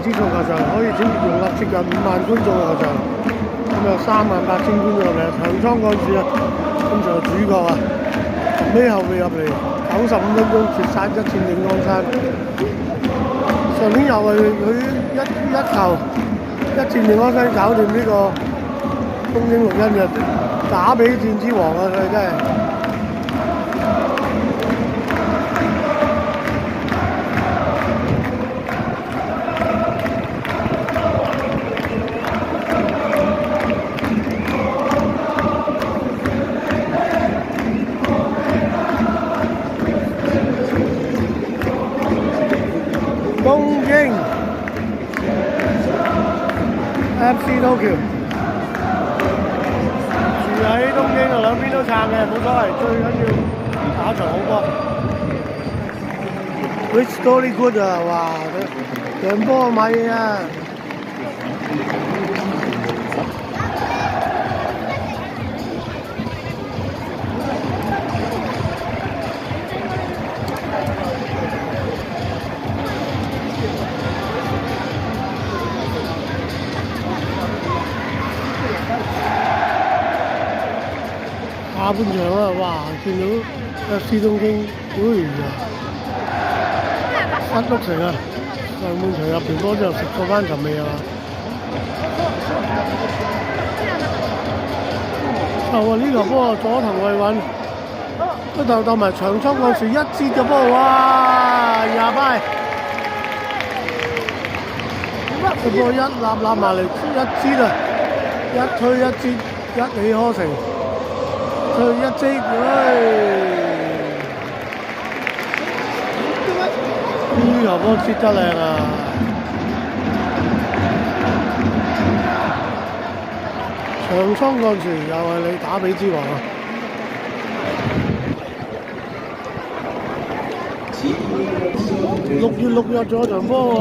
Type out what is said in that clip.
支球場，可以容納接近5萬觀眾嘅球場，咁有38000觀眾入嚟，長倉幹事啊，今場主角啊，尾後備入嚟，95分鐘絕殺1戰永江山。上年又係佢一球1戰永江山搞掂呢個東京綠茵嘅打比戰之王啊！佢真係。東京 FC Tokyo 住喺東京啊，兩邊都撐嘅，冇所謂，最緊要打場好波。Rich Story Good 啊，哇！贏波買嘢啊！下半場啊，哇！見到FC東京，失碌成啊！上半場入邊波之後食過翻尋味啊嘛！呢球波左頭衛穩，一頭鬥埋長倉幹事一節嘅波，哇！20拜，個波一立埋嚟一節啊！一推一節，一氣呵成。佢一擊，呢球波接得靚啊！長倉幹事又係你打比之王啊！6月6日仲有場波喎。